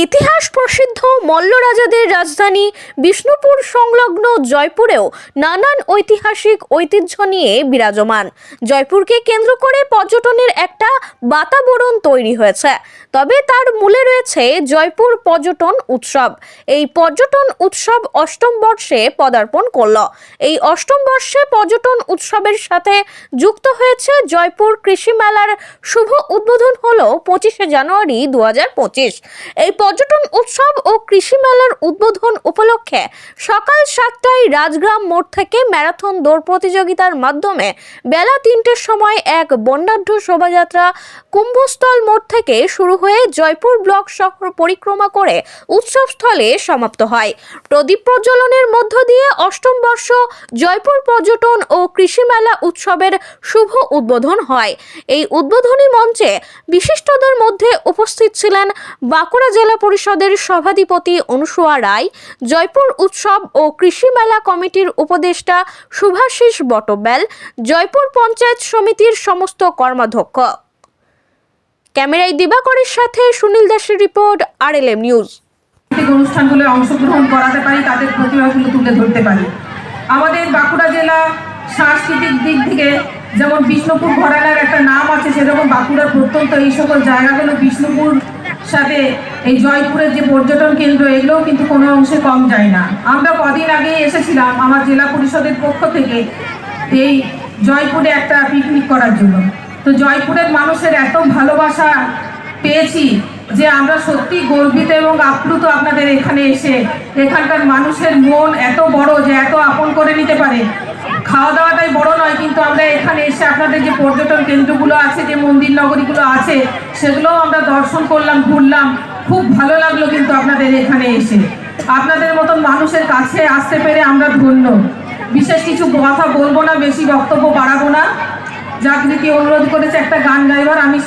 ইতিহাস প্রসিদ্ধ মল্ল রাজাদের রাজধানী বিষ্ণুপুর সংলগ্ন জয়পুরেও নানান ঐতিহাসিক ঐতিহ্য নিয়ে বিরাজমান। জয়পুরকে কেন্দ্র করে পর্যটনের একটা বাতাবরণ তৈরি হয়েছে, তবে তার মূলে রয়েছে জয়পুর পর্যটন উৎসব। এই পর্যটন উৎসব অষ্টম বর্ষে পদার্পণ করল। এই অষ্টম বর্ষে পর্যটন উৎসবের সাথে যুক্ত হয়েছে জয়পুর কৃষি মেলার শুভ উদ্বোধন হলো 25শে জানুয়ারি 2025। এই পর্যটন উৎসব ও কৃষি মেলার উদ্বোধন উপলক্ষে সকাল 7টায় রাজগ্রাম মোড় থেকে ম্যারাথন দৌড় প্রতিযোগিতার মাধ্যমে বেলা 3টের সময় এক বর্ণাঢ্য শোভাযাত্রা কুম্ভস্থল মোড় থেকে শুরু হয়ে জয়পুর ব্লক শহর পরিক্রমা করে উৎসবস্থলে সমাপ্ত হয়। প্রদীপ প্রজ্বলনের মধ্য দিয়ে অষ্টম বর্ষ জয়পুর পর্যটন ও কৃষি মেলা উৎসবের শুভ উদ্বোধন হয়। এই উদ্বোধনী মঞ্চে বিশিষ্টদের মধ্যে উপস্থিত ছিলেন বাঁকুড়া জেলা পরিষদের সভাধিপতি অনুসুয়া রায়, জয়পুর উৎসব ও কৃষি মেলা কমিটির উপদেষ্টা শুভাশিস বটব্যাল, জয়পুর পঞ্চায়েত সমিতির সমস্ত কর্মাধ্যক্ষ। ক্যামেরায় দিবাকরের সাথে সুনীল দাসের রিপোর্ট, RLM নিউজ। অনুষ্ঠানগুলো অংশগ্রহণ করাতে পারি, তাদের প্রতিভাগুলো তুলে ধরতে পারি। আমাদের বাঁকুড়া জেলা সাংস্কৃতিক দিক থেকে যেমন বিষ্ণুপুর ঘরানার একটা নাম আছে, সেরকম বাঁকুড়ার প্রত্যন্ত এই সকল জায়গাগুলো বিষ্ণুপুর সাথে এই জয়পুরের যে পর্যটন কেন্দ্র, এগুলোও কিন্তু কোনো অংশে কম যায় না। আমরা কদিন আগে এসেছিলাম আমার জেলা পরিষদের পক্ষ থেকে এই জয়পুরে একটা পিকনিক করার জন্য। তো জয়পুরের মানুষের এত ভালোবাসা পেয়েছি যে আমরা সত্যি গর্বিত এবং আপ্লুত আপনাদের এখানে এসে। এখানকার মানুষের মন এত বড় যে এত আপন করে নিতে পারে। খাওয়া দাওয়াটাই বড় নয়, কিন্তু আমরা এখানে এসে আপনাদের যে পর্যটন কেন্দ্রগুলো আছে, যে মন্দির নগরীগুলো আছে, সেগুলোও আমরা দর্শন করলাম, ঘুরলাম। খুব ভালো লাগলো কিন্তু আপনাদের এখানে এসে। আপনাদের মতন মানুষের কাছে আসতে পেরে আমরা ধন্য। বিশেষ কিছু কথা বলবো না, বেশি বক্তব্য বাড়াবো না। জাগৃতি অনুরোধ করেছে একটা গান গাইবার, আমি